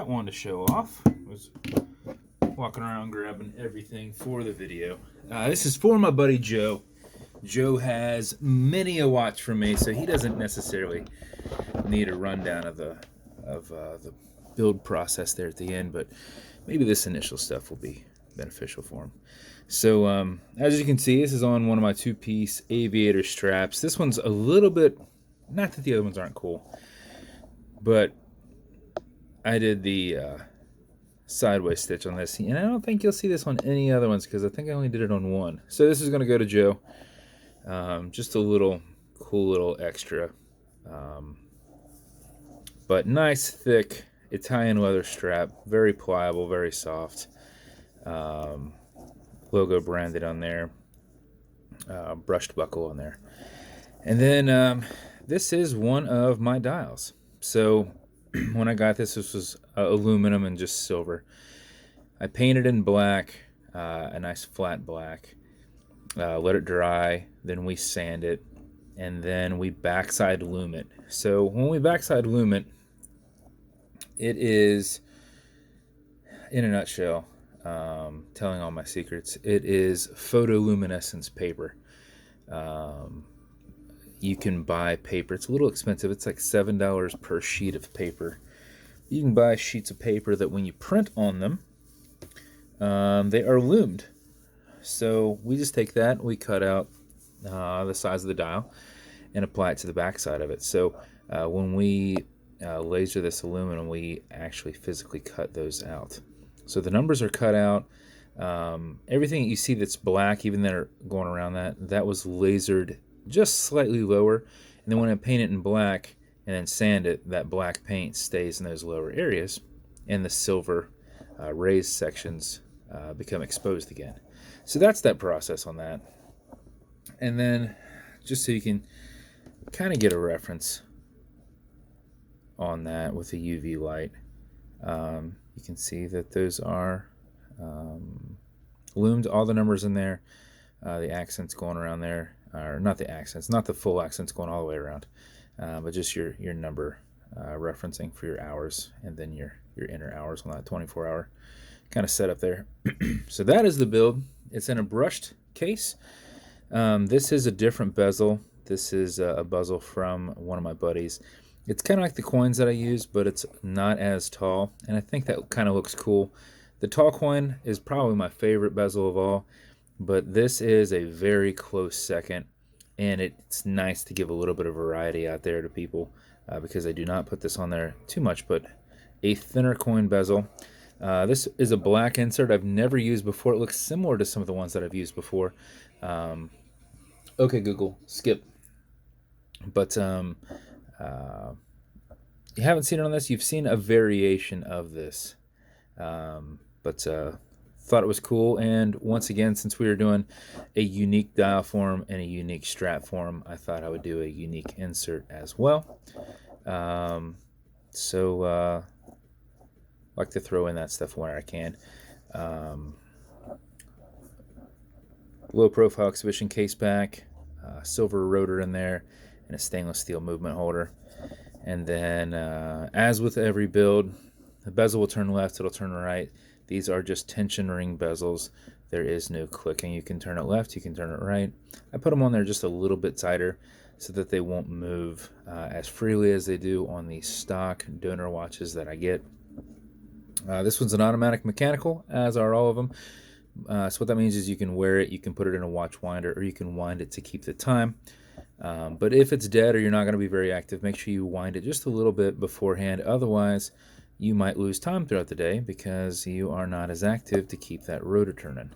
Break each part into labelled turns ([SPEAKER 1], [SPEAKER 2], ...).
[SPEAKER 1] that, wanted to show off. Was walking around grabbing everything for the video. This is for my buddy Joe. Joe has many a watch from me, so he doesn't necessarily need a rundown of the build process there at the end, but maybe this initial stuff will be beneficial for him. So as you can see, this is on one of my two-piece aviator straps. This one's a little bit, not that the other ones aren't cool, but I did the sideways stitch on this, and I don't think you'll see this on any other ones because I think I only did it on one. So this is going to go to Joe. Just a little cool little extra, but nice thick Italian leather strap, very pliable, very soft. Logo branded on there, brushed buckle on there, and then this is one of my dials. So when I got this, this was aluminum and just silver. I painted in black, a nice flat black. Let it dry, then we sand it, and then we backside lume it. So when we backside lume it, it is, in a nutshell, telling all my secrets, it is photoluminescence paper. You can buy paper. It's a little expensive. It's like $7 per sheet of paper. You can buy sheets of paper that when you print on them, they are lumed. So we just take that, we cut out the size of the dial and apply it to the back side of it. So when we laser this aluminum, we actually physically cut those out. So the numbers are cut out. Everything that you see that's black, even that are going around that was lasered just slightly lower. And then when I paint it in black and then sand it, that black paint stays in those lower areas, and the silver raised sections become exposed again. So that's that process on that. And then just so you can kind of get a reference on that with the UV light, you can see that those are lumed, all the numbers in there, the accents going around there, or not the accents, not the full accents going all the way around, but just your number referencing for your hours, and then your inner hours on that 24-hour kind of setup there. So that is the build. It's in a brushed case. This is a different bezel. This is a bezel from one of my buddies. It's kind of like the coins that I use, but it's not as tall, and I think that kind of looks cool. The tall coin is probably my favorite bezel of all, but this is a very close second, and it's nice to give a little bit of variety out there to people because I do not put this on there too much, but a thinner coin bezel. This is a black insert I've never used before. It looks similar to some of the ones that I've used before. Okay, Google, skip. But you haven't seen it on this. You've seen a variation of this. But thought it was cool. And once again, since we were doing a unique dial form and a unique strap form, I thought I would do a unique insert as well. So like to throw in that stuff where I can. Low profile exhibition case back, silver rotor in there, and a stainless steel movement holder. And then as with every build, the bezel will turn left, it'll turn right. These are just tension ring bezels. There is no clicking. You can turn it left, you can turn it right. I put them on there just a little bit tighter so that they won't move as freely as they do on the stock donor watches that I get. This one's an automatic mechanical, as are all of them. So what that means is you can wear it, you can put it in a watch winder, or you can wind it to keep the time. But if it's dead or you're not going to be very active, make sure you wind it just a little bit beforehand. Otherwise, you might lose time throughout the day because you are not as active to keep that rotor turning.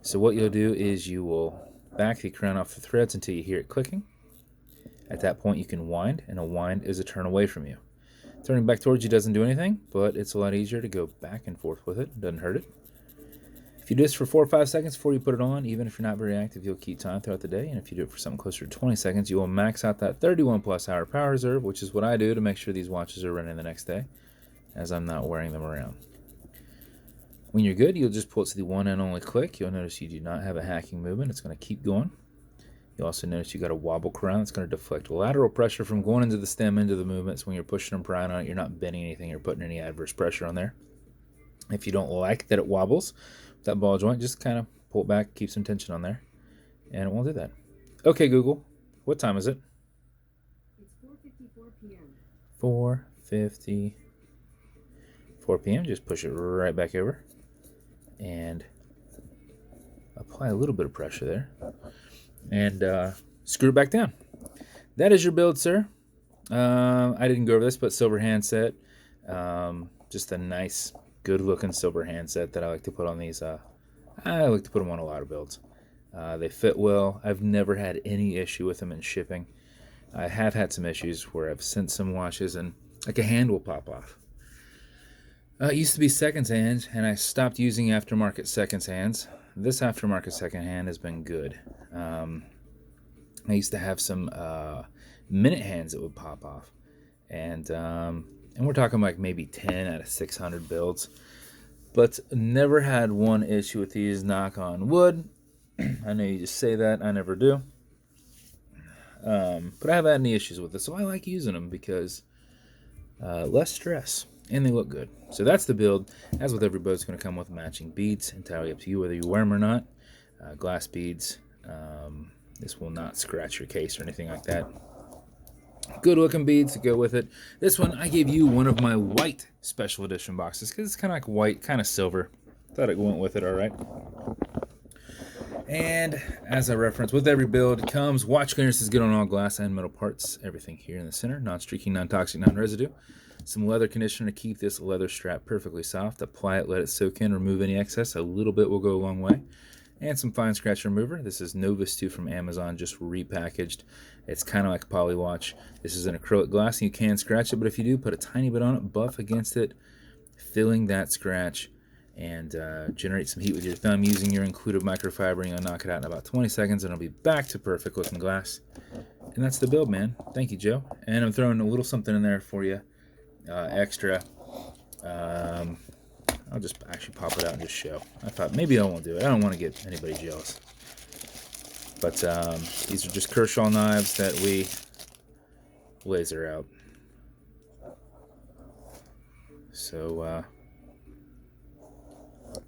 [SPEAKER 1] So what you'll do is you will back the crown off the threads until you hear it clicking. At that point, you can wind, and a wind is a turn away from you. Turning back towards you doesn't do anything, but it's a lot easier to go back and forth with it. Doesn't hurt it. If you do this for 4 or 5 seconds before you put it on, even if you're not very active, you'll keep time throughout the day. And if you do it for something closer to 20 seconds, you will max out that 31+ hour power reserve, which is what I do to make sure these watches are running the next day, as I'm not wearing them around. When you're good, you'll just pull it to the one and only click. You'll notice you do not have a hacking movement. It's going to keep going. You also notice you got a wobble crown. It's going to deflect lateral pressure from going into the stem into the movement. So when you're pushing and prying on it, you're not bending anything or putting any adverse pressure on there. If you don't like that it wobbles, that ball joint, just kind of pull it back, keep some tension on there, and it won't do that. Okay, Google, what time is it?
[SPEAKER 2] It's 4:54 p.m.
[SPEAKER 1] 4:54 p.m. Just push it right back over and apply a little bit of pressure there and screw it back down. That is your build, sir. I didn't go over this, but silver handset. Just a nice, good-looking silver handset that I like to put on these. I like to put them on a lot of builds. They fit well. I've never had any issue with them in shipping. I have had some issues where I've sent some watches and like a hand will pop off. It used to be seconds hand, and I stopped using aftermarket seconds hands. This aftermarket second hand has been good. I used to have some minute hands that would pop off, and we're talking like maybe 10 out of 600 builds, but never had one issue with these, knock on wood. I know you just say that, I never do. But I haven't had any issues with it, so I like using them because less stress, and they look good. So that's the build. As with every boat, it's going to come with matching beads, entirely up to you whether you wear them or not. Glass beads. This will not scratch your case or anything like that. Good looking beads to go with it. This one, I gave you one of my white special edition boxes because it's kind of like white, kind of silver. Thought it went with it all right. And as I referenced, with every build comes watch clearance is good on all glass and metal parts. Everything here in the center, non-streaking, non-toxic, non-residue. Some leather conditioner to keep this leather strap perfectly soft. Apply it, let it soak in, remove any excess. A little bit will go a long way. And some fine scratch remover. This is Novus 2 from Amazon, just repackaged. It's kind of like a poly watch. This is an acrylic glass, and you can scratch it, but if you do, put a tiny bit on it, buff against it, filling that scratch, and generate some heat with your thumb using your included microfiber. You'll knock it out in about 20 seconds, and it'll be back to perfect looking glass. And that's the build, man. Thank you, Joe. And I'm throwing a little something in there for you, extra. I'll just actually pop it out and just show. I thought maybe I won't do it. I don't want to get anybody jealous. But these are just Kershaw knives that we laser out. So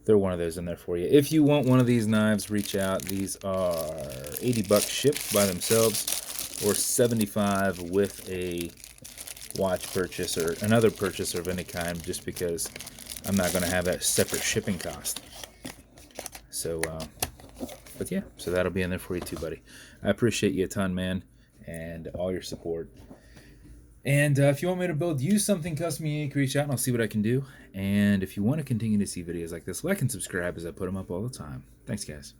[SPEAKER 1] throw one of those in there for you. If you want one of these knives, reach out. These are $80 shipped by themselves, or $75 with a watch purchase or another purchase of any kind, just because I'm not going to have that separate shipping cost. So, but yeah, so that'll be in there for you too, buddy. I appreciate you a ton, man, and all your support. And if you want me to build you something custom unique, reach out and I'll see what I can do. And if you want to continue to see videos like this, like and subscribe as I put them up all the time. Thanks, guys.